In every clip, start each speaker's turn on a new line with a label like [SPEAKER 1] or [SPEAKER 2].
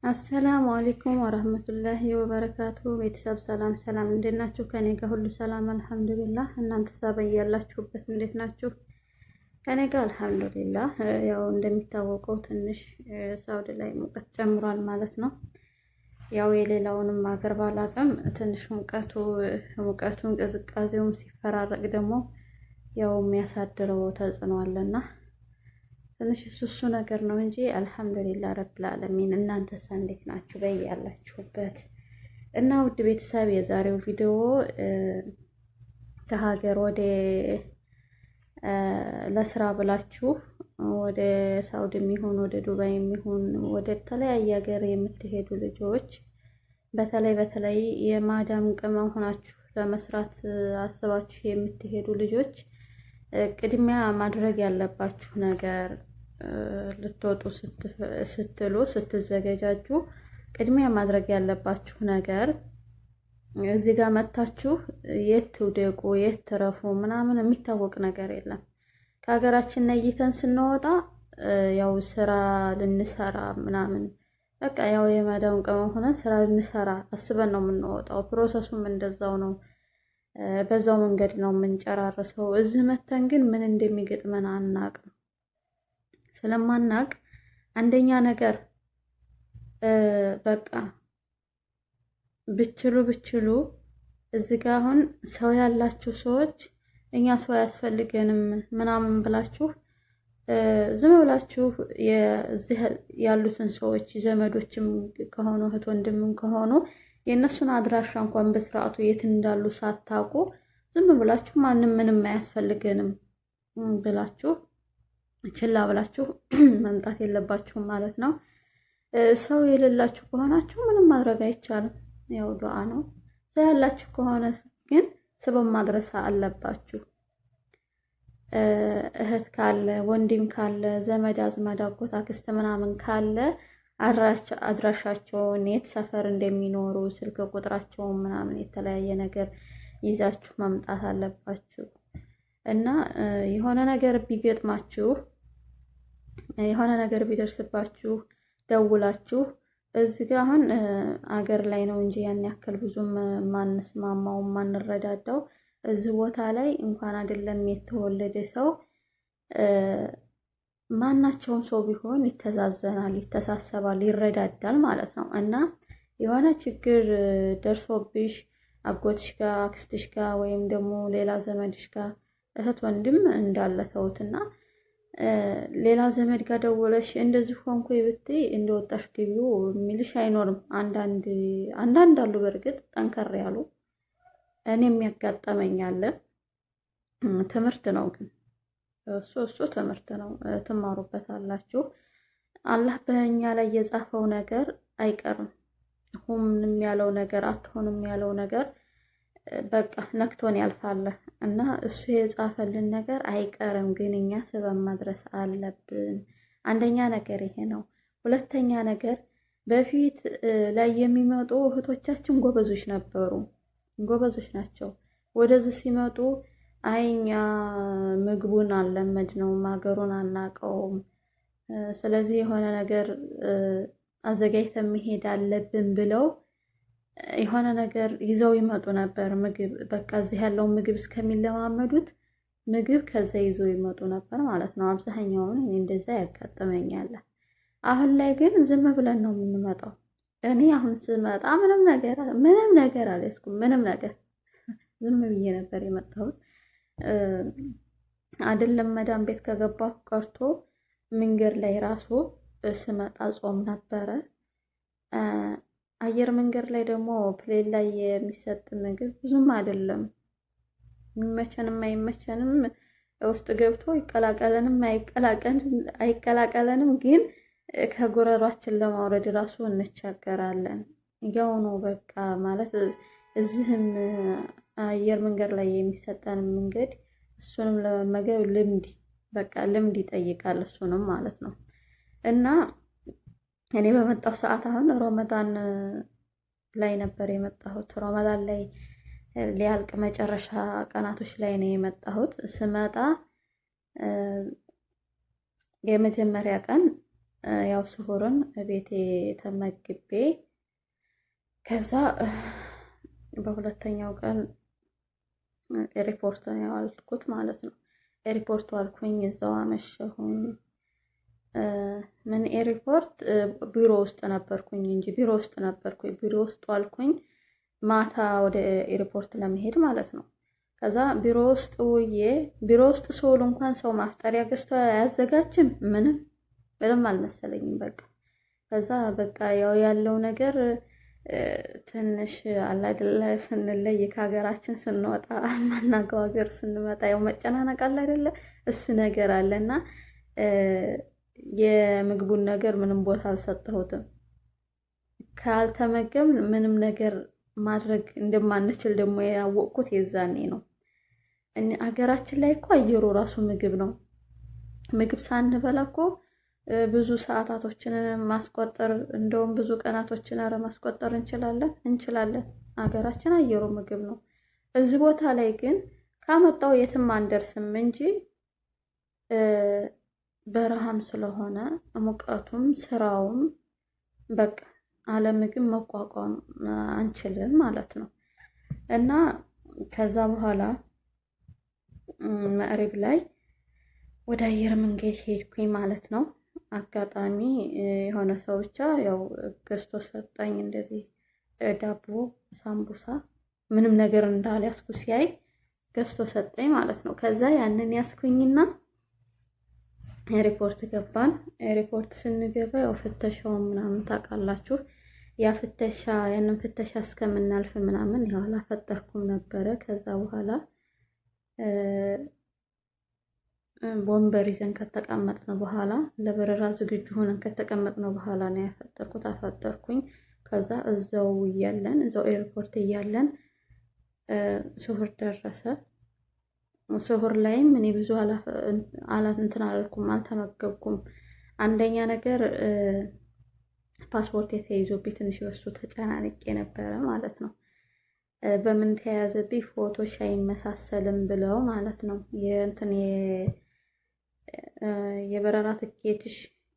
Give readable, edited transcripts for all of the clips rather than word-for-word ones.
[SPEAKER 1] አሰላሙ አለይኩም ወራህመቱላሂ ወበረካቱ። ቤተሰብ ሰላም ሰላም፣ እንዴት ናችሁ? ከኔ ጋር ሁሉ ሰላም አልሐምዱሊላህ። እናንተ ያላችሁበት እንዴት ናችሁ? ከኔ ጋር አልሐምዱሊላህ። ያው እንደሚታወቀው ትንሽ ሳውዲ ላይ ሙቀት ጨምሯል ማለት ነው። ያው የሌላውንም ሀገር ባላቀም ትንሽ ሙቀቱን ቅዝቃዜውም ሲፈራረቅ ደግሞ ያው የሚያሳድረው ተጽዕኖ አለና ትንሽ እሱ ነገር ነው እንጂ አልሐምዱሊላህ ረብል ዓለሚን። እናንተስ እንዴት ናችሁ በያላችሁበት? እና ውድ ቤተሰብ የዛሬው ቪዲዮ ከሀገር ወደ ለስራ ብላችሁ ወደ ሳውዲ የሚሆን ወደ ዱባይ የሚሆን ወደ ተለያየ ሀገር የምትሄዱ ልጆች በተለይ የማዳም ቅመም ሆናችሁ ለመስራት አስባችሁ የምትሄዱ ልጆች ቅድሚያ ማድረግ ያለባችሁ ነገር ልትወጡ ስትዘገጃጁ ቅድሚያ ማድረግ ያለባችሁ ነገር እዚህ ጋር መታችሁ የት ትውደቁ የት ትረፉ ምናምን የሚታወቅ ነገር የለም። ከሀገራችን ነይተን ስንወጣ ያው ስራ ልንሰራ ምናምን በቃ ያው የማዳም ቅመም ሆነን ስራ ልንሰራ አስበን ነው የምንወጣው። ፕሮሰሱም እንደዛው ነው። በዛው መንገድ ነው የምንጨራርሰው። እዚህ መተን ግን ምን እንደሚገጥመን አናቅም። ስለማናቅ አንደኛ ነገር በቃ ብችሉ እዚህ ጋር አሁን ሰው ያላችሁ ሰዎች እኛ ሰው ያስፈልገንም ምናምን ብላችሁ ዝም ብላችሁ የዚህ ያሉትን ሰዎች ዘመዶችም ከሆኑ እህት ወንድምም ከሆኑ የእነሱን አድራሻ እንኳን በስርዓቱ የት እንዳሉ ሳታውቁ ዝም ብላችሁ ማንም ምንም አያስፈልገንም ብላችሁ ችላ ብላችሁ መምጣት የለባችሁም ማለት ነው። ሰው የሌላችሁ ከሆናችሁ ምንም ማድረግ አይቻልም። ያው ዱዓ ነው። ሰው ያላችሁ ከሆነ ግን ስበብ ማድረስ አለባችሁ። እህት ካለ ወንድም ካለ ዘመድ አዝማድ አጎት አክስት ምናምን ካለ አድራሻቸውን የት ሰፈር እንደሚኖሩ ስልክ ቁጥራቸውን ምናምን የተለያየ ነገር ይዛችሁ መምጣት አለባችሁ። እና የሆነ ነገር ቢገጥማችሁ የሆነ ነገር ቢደርስባችሁ ደውላችሁ እዚህ ጋር አሁን አገር ላይ ነው እንጂ ያን ያክል ብዙም ማንስማማው ማንረዳዳው እዚህ ቦታ ላይ እንኳን አይደለም የተወለደ ሰው ማናቸውም ሰው ቢሆን ይተዛዘናል፣ ይተሳሰባል፣ ይረዳዳል ማለት ነው። እና የሆነ ችግር ደርሶብሽ አጎትሽ ጋር አክስትሽ ጋር ወይም ደግሞ ሌላ ዘመድሽ ጋር እህት ወንድም እንዳለ ተውትና ሌላ ዘመድ ጋር ደወለሽ እንደዚህ ሆንኩ ብትይ እንደወጣሽ ግቢው የሚልሽ አይኖርም። አንዳንድ አሉ በእርግጥ ጠንከር ያሉ። እኔም ያጋጠመኝ አለ። ትምህርት ነው ግን እሱ ትምህርት ነው፣ ትማሩበታላችሁ። አላህ በእኛ ላይ የጻፈው ነገር አይቀርም። ሁንም ያለው ነገር አትሆንም ያለው ነገር በቃ ነክቶን ያልፋል እና እሱ የጻፈልን ነገር አይቀርም። ግን እኛ ስበብ ማድረስ አለብን። አንደኛ ነገር ይሄ ነው። ሁለተኛ ነገር በፊት ላይ የሚመጡ እህቶቻችን ጎበዞች ነበሩ፣ ጎበዞች ናቸው። ወደዚህ ሲመጡ አይኛ ምግቡን አልለመድነውም፣ ሀገሩን አናውቀውም፣ ስለዚህ የሆነ ነገር አዘጋጅተን መሄድ አለብን ብለው የሆነ ነገር ይዘው ይመጡ ነበር። ምግብ በቃ እዚህ ያለው ምግብ እስከሚለማመዱት ምግብ ከዛ ይዘው ይመጡ ነበር ማለት ነው። አብዛኛውን እንደዛ ያጋጥመኛል። አሁን ላይ ግን ዝም ብለን ነው የምንመጣው። እኔ አሁን ስመጣ ምንም ነገር አልያዝኩም። ምንም ነገር ዝም ብዬ ነበር የመጣሁት። አይደለም መዳም ቤት ከገባሁ ቀርቶ መንገድ ላይ ራሱ ስመጣ ጾም ነበረ። አየር መንገድ ላይ ደግሞ ፕሌን ላይ የሚሰጥ ምግብ ብዙም አይደለም። የሚመቸንም አይመቸንም ውስጥ ገብቶ ይቀላቀለንም አይቀላቀለንም ግን ከጉረሯችን ለማውረድ ራሱ እንቸገራለን። ያው ነው በቃ ማለት እዚህም አየር መንገድ ላይ የሚሰጠን መንገድ እሱንም ለመመገብ ልምድ ይጠይቃል። እሱንም ማለት ነው። እና እኔ በመጣሁ ሰዓት አሁን ረመዳን ላይ ነበር የመጣሁት። ረመዳን ላይ ሊያልቅ መጨረሻ ቀናቶች ላይ ነው የመጣሁት። ስመጣ የመጀመሪያ ቀን ያው ስሁርን ቤቴ ተመግቤ ከዛ በሁለተኛው ቀን ሪፖርት ነው ያልኩት ማለት ነው። ሪፖርት ዋልኩኝ፣ እዛው አመሸሁኝ። ምን ኤሪፖርት ቢሮ ውስጥ ነበርኩኝ እንጂ ቢሮ ውስጥ ዋልኩኝ። ማታ ወደ ኤሪፖርት ለመሄድ ማለት ነው። ከዛ ቢሮ ውስጥ ውዬ ቢሮ ውስጥ ስውል እንኳን ሰው ማፍጠሪያ ገዝቶ አያዘጋጅም። ምንም አልመሰለኝም። በቃ ከዛ በቃ ያው ያለው ነገር ትንሽ አላደለ ስንለይ ከሀገራችን ስንወጣ ማናገው ሀገር ስንመጣ ያው መጨናነቅ አለ አይደለ? እሱ ነገር አለና የምግቡን ነገር ምንም ቦታ አልሰጠሁትም። ካልተመገብ ምንም ነገር ማድረግ እንደማንችል ደግሞ ያወቅኩት የዛኔ ነው። ሀገራችን ላይ እኮ አየሩ ራሱ ምግብ ነው። ምግብ ሳንበላ እኮ ብዙ ሰዓታቶችን ማስቆጠር እንደውም ብዙ ቀናቶችን ማስቆጠር እንችላለን። ሀገራችን አየሩ ምግብ ነው። እዚህ ቦታ ላይ ግን ካመጣው የትም አንደርስም እንጂ በረሃም ስለሆነ ሙቀቱም ስራውም በቃ አለ ምግብ መቋቋም አንችልም ማለት ነው። እና ከዛ በኋላ መዕሪብ ላይ ወደ አየር መንገድ ሄድኩኝ ማለት ነው። አጋጣሚ የሆነ ሰው ብቻ ያው ገዝቶ ሰጠኝ፣ እንደዚህ ዳቦ፣ ሳምቡሳ ምንም ነገር እንዳልያዝኩ ሲያይ ገዝቶ ሰጠኝ ማለት ነው። ከዛ ያንን ያስኩኝና ኤርፖርት ገባን። ኤርፖርት ስንገባ ያው ፍተሻውን ምናምን ታውቃላችሁ። ያ ፍተሻ ያንን ፍተሻ እስከምናልፍ ምናምን ያው አላፈጠርኩም ነበረ። ከዛ በኋላ ወንበር ይዘን ከተቀመጥን በኋላ ለበረራ ዝግጁ ሆነን ከተቀመጥን በኋላ ነው ያፈጠርኩት። አፈጠርኩኝ። ከዛ እዛው ኤርፖርት እያለን ስሁር ደረሰ። ስሁር ላይም እኔ ብዙ እንትን አላልኩም፣ አልተመገብኩም። አንደኛ ነገር ፓስፖርት የተይዞብኝ ትንሽ በሱ ተጨናንቄ ነበረ ማለት ነው። በምን ተያዘብኝ? ፎቶሽ አይመሳሰልም ብለው ማለት ነው። የበረራ ትኬትሽ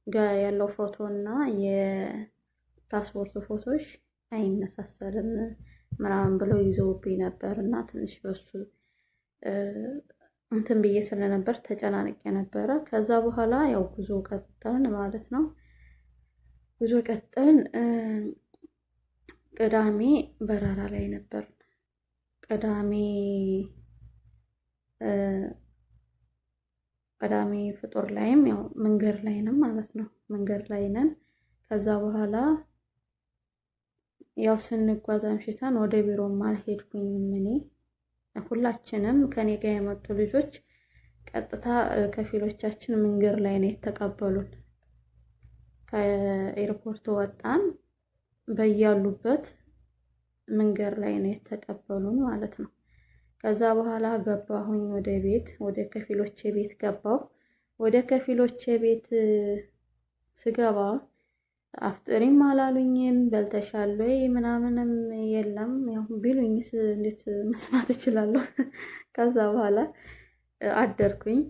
[SPEAKER 1] ጋር ያለው ፎቶ እና የፓስፖርት ፎቶሽ አይመሳሰልም ምናምን ብለው ይዘውብኝ ነበር እና ትንሽ በሱ እንትን ብዬ ስለነበር ተጨናንቄ ነበረ። ከዛ በኋላ ያው ጉዞ ቀጠልን ማለት ነው። ጉዞ ቀጠልን። ቅዳሜ በረራ ላይ ነበር። ቅዳሜ ፍጡር ላይም ያው መንገድ ላይ ነን ማለት ነው። መንገድ ላይ ነን። ከዛ በኋላ ያው ስንጓዝ አምሽተን ወደ ቢሮም አልሄድኩኝም እኔ። ሁላችንም ከኔ ጋር የመጡ ልጆች ቀጥታ ከፊሎቻችን መንገድ ላይ ነው የተቀበሉን። ከኤርፖርት ወጣን፣ በያሉበት መንገድ ላይ ነው የተቀበሉን ማለት ነው። ከዛ በኋላ ገባሁኝ ወደ ቤት፣ ወደ ከፊሎቼ ቤት ገባሁ። ወደ ከፊሎቼ ቤት ስገባ አፍጥሪም አላሉኝም፣ በልተሻል ወይ ምናምንም የለም። ያው ቢሉኝስ እንዴት መስማት እችላለሁ? ከዛ በኋላ አደርኩኝ።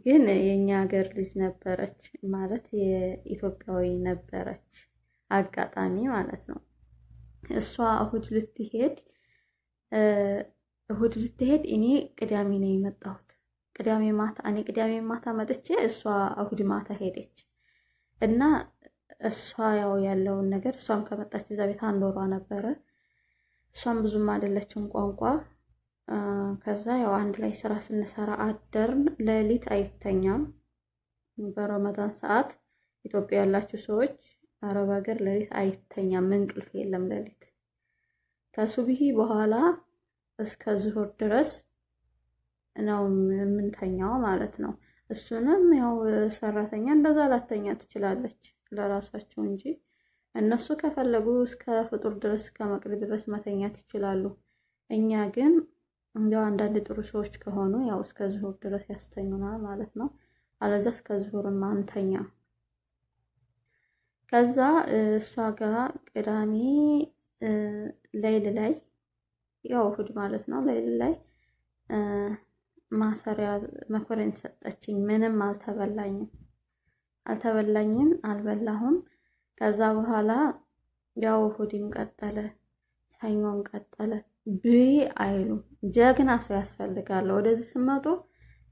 [SPEAKER 1] ግን የኛ ሀገር ልጅ ነበረች ማለት የኢትዮጵያዊ ነበረች አጋጣሚ ማለት ነው። እሷ እሁድ ልትሄድ እኔ ቅዳሜ ነው የመጣሁት። ቅዳሜ ማታ መጥቼ እሷ እሁድ ማታ ሄደች እና እሷ ያው ያለውን ነገር እሷም ከመጣች እዛ ቤት አንድ ወሯ ነበረ። እሷም ብዙም አይደለችም ቋንቋ። ከዛ ያው አንድ ላይ ስራ ስንሰራ አደርን። ሌሊት አይተኛም በረመዳን ሰዓት። ኢትዮጵያ ያላችሁ ሰዎች አረብ ሀገር ሌሊት አይተኛም፣ እንቅልፍ የለም ሌሊት። ከሱብሂ በኋላ እስከ ዙሁር ድረስ ነው የምንተኛው ማለት ነው። እሱንም ያው ሰራተኛ እንደዛ ላተኛ ትችላለች ለራሳቸው እንጂ እነሱ ከፈለጉ እስከ ፍጡር ድረስ ከመቅሪብ ድረስ መተኛት ይችላሉ። እኛ ግን እንዲያው አንዳንድ ጥሩ ሰዎች ከሆኑ ያው እስከ ዙሁር ድረስ ያስተኙናል ማለት ነው። አለዛ እስከ ዙሁርም አንተኛ። ከዛ እሷ ጋር ቅዳሜ ሌሊት ላይ ያው እሁድ ማለት ነው ሌሊት ላይ ማሰሪያ መኮረኒ ሰጠችኝ። ምንም አልተበላኝም። አልተበላኝም፣ አልበላሁም። ከዛ በኋላ ያው እሑድም ቀጠለ፣ ሰኞም ቀጠለ። ብይ አይሉም። ጀግና ሰው ያስፈልጋል። ወደዚህ ስመጡ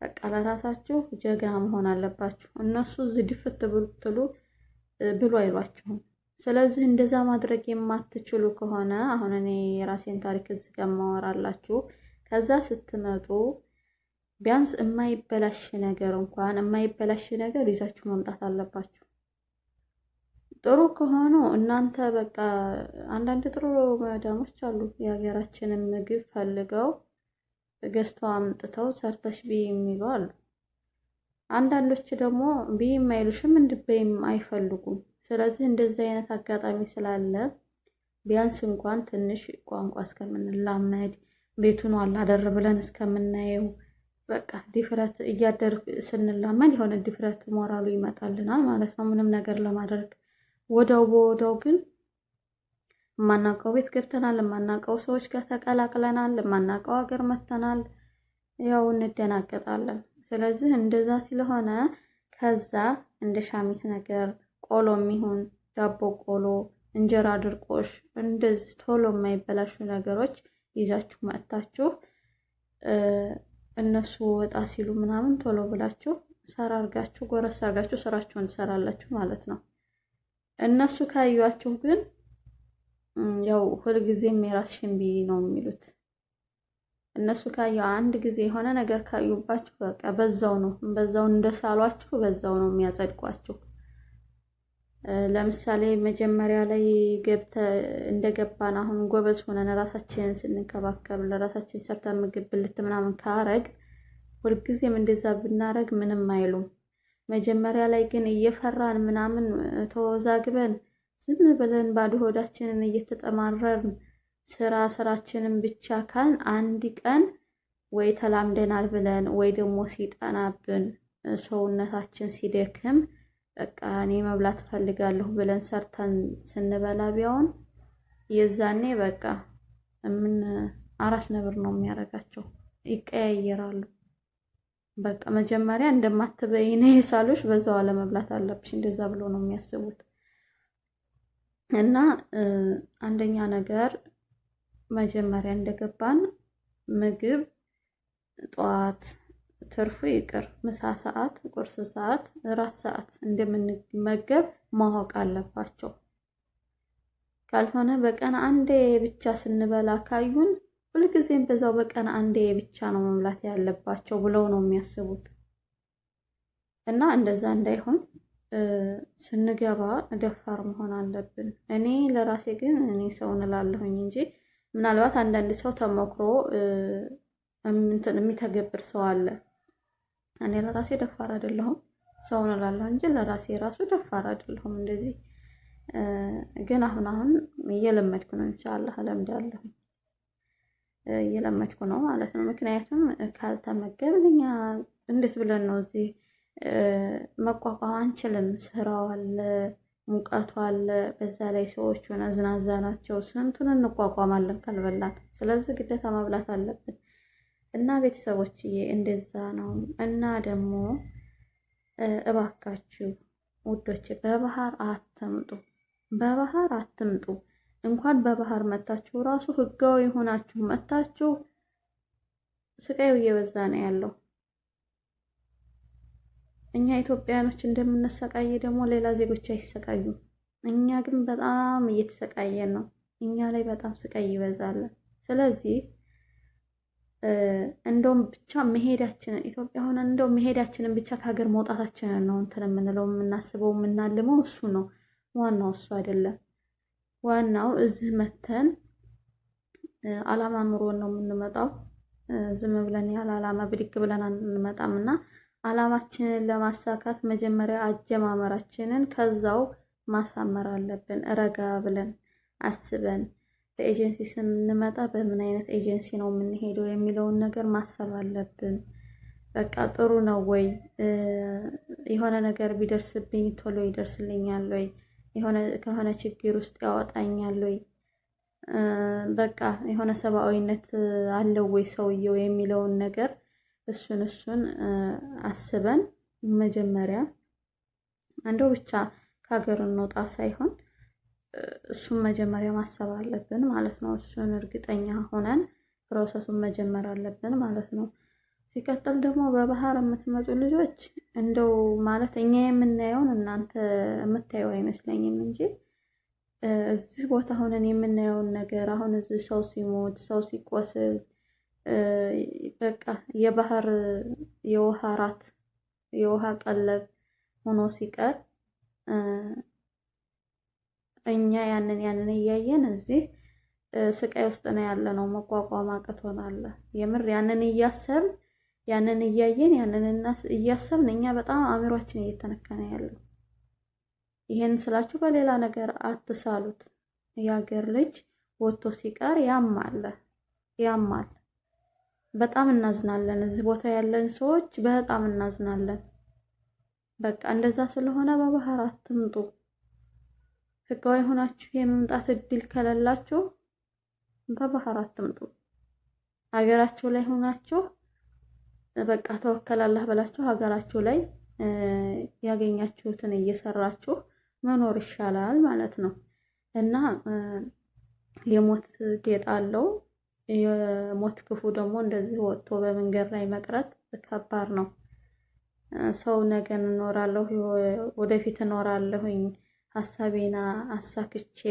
[SPEAKER 1] በቃ ለራሳችሁ ጀግና መሆን አለባችሁ። እነሱ እዚህ ድፍት ብትሉ ብሉ አይሏችሁም። ስለዚህ እንደዛ ማድረግ የማትችሉ ከሆነ አሁን እኔ የራሴን ታሪክ እዚህ ጋር ማወራላችሁ። ከዛ ስትመጡ ቢያንስ የማይበላሽ ነገር እንኳን የማይበላሽ ነገር ይዛችሁ መምጣት አለባችሁ። ጥሩ ከሆኑ እናንተ በቃ አንዳንድ ጥሩ መዳሞች አሉ የሀገራችንን ምግብ ፈልገው ገዝተው አምጥተው ሰርተሽ ቢ የሚሉ አሉ። አንዳንዶች ደግሞ ቢ የማይሉሽም እንድበይም አይፈልጉም። ስለዚህ እንደዚህ አይነት አጋጣሚ ስላለ ቢያንስ እንኳን ትንሽ ቋንቋ እስከምንላመድ ቤቱን አላደር ብለን እስከምናየው በቃ ድፍረት እያደር ስንላመድ የሆነ ድፍረት ሞራሉ ይመጣልናል ማለት ነው ምንም ነገር ለማድረግ። ወዳው በወዳው ግን የማናውቀው ቤት ገብተናል፣ የማናውቀው ሰዎች ጋር ተቀላቅለናል፣ የማናውቀው ሀገር መተናል፣ ያው እንደናገጣለን። ስለዚህ እንደዛ ስለሆነ ከዛ እንደ ሻሚት ነገር ቆሎ የሚሆን ዳቦ ቆሎ፣ እንጀራ ድርቆሽ፣ እንደዚህ ቶሎ የማይበላሹ ነገሮች ይዛችሁ መጥታችሁ እነሱ ወጣ ሲሉ ምናምን ቶሎ ብላችሁ ሰራ አርጋችሁ ጎረስ አርጋችሁ ስራችሁን ትሰራላችሁ ማለት ነው። እነሱ ካዩአችሁ ግን ያው ሁልጊዜም የራስሽን ቢ ነው የሚሉት። እነሱ ካዩ አንድ ጊዜ የሆነ ነገር ካዩባችሁ በቃ በዛው እንደሳሏችሁ በዛው ነው የሚያጸድቋችሁ። ለምሳሌ መጀመሪያ ላይ እንደገባን አሁን ጎበዝ ሆነን ራሳችንን ስንከባከብ ለራሳችን ሰርተን ምግብ ብልት ምናምን ካረግ ሁልጊዜም እንደዛ ብናረግ ምንም አይሉም። መጀመሪያ ላይ ግን እየፈራን ምናምን ተወዛግበን ዝም ብለን ባዶ ሆዳችንን እየተጠማረርን ስራችንን ብቻ ካልን አንድ ቀን ወይ ተላምደናል ብለን ወይ ደግሞ ሲጠናብን ሰውነታችን ሲደክም በቃ እኔ መብላት ፈልጋለሁ ብለን ሰርተን ስንበላ ቢያውን የዛኔ በቃ አራስ ነብር ነው የሚያረጋቸው፣ ይቀያየራሉ። በቃ መጀመሪያ እንደማትበይነ የሳሉሽ በዛው አለመብላት አለብሽ እንደዛ ብሎ ነው የሚያስቡት። እና አንደኛ ነገር መጀመሪያ እንደገባን ምግብ ጧት ትርፉ ይቅር ምሳ ሰዓት፣ ቁርስ ሰዓት፣ እራት ሰዓት እንደምንመገብ ማወቅ አለባቸው። ካልሆነ በቀን አንዴ ብቻ ስንበላ ካዩን ሁልጊዜም በዛው በቀን አንዴ ብቻ ነው መብላት ያለባቸው ብለው ነው የሚያስቡት። እና እንደዛ እንዳይሆን ስንገባ ደፋር መሆን አለብን። እኔ ለራሴ ግን እኔ ሰው እንላለሁኝ እንጂ ምናልባት አንዳንድ ሰው ተመክሮ የሚተገብር ሰው አለ። እኔ ለራሴ ደፋር አይደለሁም፣ ሰው እንላለሁ እንጂ ለራሴ ራሱ ደፋር አይደለሁም። እንደዚህ ግን አሁን እየለመድኩ ነው። ኢንሻአላህ እለምዳለሁ፣ እየለመድኩ ነው ማለት ነው። ምክንያቱም ካልተመገብን እኛ እንዴት ብለን ነው እዚህ መቋቋም አንችልም። ስራው አለ፣ ሙቀቱ አለ፣ በዛ ላይ ሰዎቹ ነዝናዛ ናቸው። ስንቱን እንቋቋማለን ካልበላን። ስለዚህ ግዴታ መብላት አለብን እና ቤተሰቦችዬ እንደዛ ነው። እና ደግሞ እባካችሁ ውዶች በባህር አትምጡ፣ በባህር አትምጡ። እንኳን በባህር መታችሁ ራሱ ህጋዊ ሆናችሁ መታችሁ ስቃዩ እየበዛ ነው ያለው። እኛ ኢትዮጵያኖች እንደምንሰቃየ ደግሞ ሌላ ዜጎች አይሰቃዩም። እኛ ግን በጣም እየተሰቃየን ነው። እኛ ላይ በጣም ስቃይ ይበዛል። ስለዚህ እንደውም ብቻ መሄዳችንን ኢትዮጵያ ሆነን እንደው መሄዳችንን ብቻ ከሀገር መውጣታችንን ነው እንትን የምንለው የምናስበው የምናልመው እሱ ነው። ዋናው እሱ አይደለም። ዋናው እዚህ መተን አላማ ኑሮን ነው የምንመጣው። ዝም ብለን ያለ አላማ ብድግ ብለን አንመጣምና አላማችንን ለማሳካት መጀመሪያ አጀማመራችንን ከዛው ማሳመር አለብን። ረጋ ብለን አስበን በኤጀንሲ ስንመጣ በምን አይነት ኤጀንሲ ነው የምንሄደው የሚለውን ነገር ማሰብ አለብን። በቃ ጥሩ ነው ወይ? የሆነ ነገር ቢደርስብኝ ቶሎ ይደርስልኛል ወይ? ከሆነ ችግር ውስጥ ያወጣኛል ወይ? በቃ የሆነ ሰብአዊነት አለው ወይ ሰውየው የሚለውን ነገር እሱን አስበን መጀመሪያ እንደው ብቻ ከሀገር እንውጣ ሳይሆን እሱን መጀመሪያ ማሰብ አለብን ማለት ነው። እሱን እርግጠኛ ሆነን ፕሮሰሱን መጀመር አለብን ማለት ነው። ሲቀጥል ደግሞ በባህር የምትመጡ ልጆች እንደው ማለት እኛ የምናየውን እናንተ የምታየው አይመስለኝም እንጂ እዚህ ቦታ ሆነን የምናየውን ነገር አሁን እዚህ ሰው ሲሞት ሰው ሲቆስል በቃ የባህር የውሃ ራት የውሃ ቀለብ ሆኖ ሲቀር እኛ ያንን እያየን እዚህ ስቃይ ውስጥ ነው ያለነው። መቋቋም አቅቶናል። የምር ያንን እያየን እያሰብን እኛ በጣም አእምሯችን እየተነካ ነው ያለው። ይሄን ስላችሁ በሌላ ነገር አትሳሉት። የሀገር ልጅ ወጥቶ ሲቀር ያማል። በጣም እናዝናለን። እዚህ ቦታ ያለን ሰዎች በጣም እናዝናለን። በቃ እንደዛ ስለሆነ በባህር አትምጡ። ህጋዊ ሆናችሁ የመምጣት እድል ከሌላችሁ በባህር አትምጡ። ሀገራችሁ ላይ ሆናችሁ በቃ ተወከላላህ ብላችሁ ሀገራችሁ ላይ ያገኛችሁትን እየሰራችሁ መኖር ይሻላል ማለት ነው። እና የሞት ጌጥ አለው። የሞት ክፉ ደግሞ እንደዚህ ወጥቶ በመንገድ ላይ መቅረት ከባድ ነው። ሰው ነገን እኖራለሁ ወደፊት እኖራለሁኝ ሀሳቤና አሳክቼ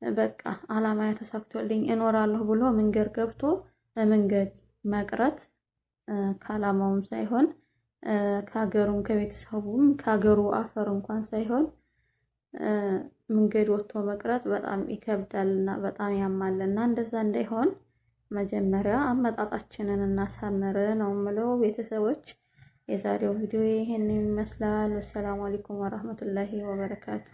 [SPEAKER 1] በቃ አላማ ተሳክቶልኝ እኖራለሁ ብሎ መንገድ ገብቶ በመንገድ መቅረት ከአላማውም ሳይሆን ከሀገሩም ከቤተሰቡም ከሀገሩ አፈር እንኳን ሳይሆን መንገድ ወጥቶ መቅረት በጣም ይከብዳልና በጣም ያማልና እንደዛ እንዳይሆን መጀመሪያ አመጣጣችንን እናሳምር ነው የምለው። ቤተሰቦች የዛሬው ቪዲዮ ይሄንን ይመስላል። ወሰላሙ አለይኩም ወራህመቱላሂ ወበረካቱ።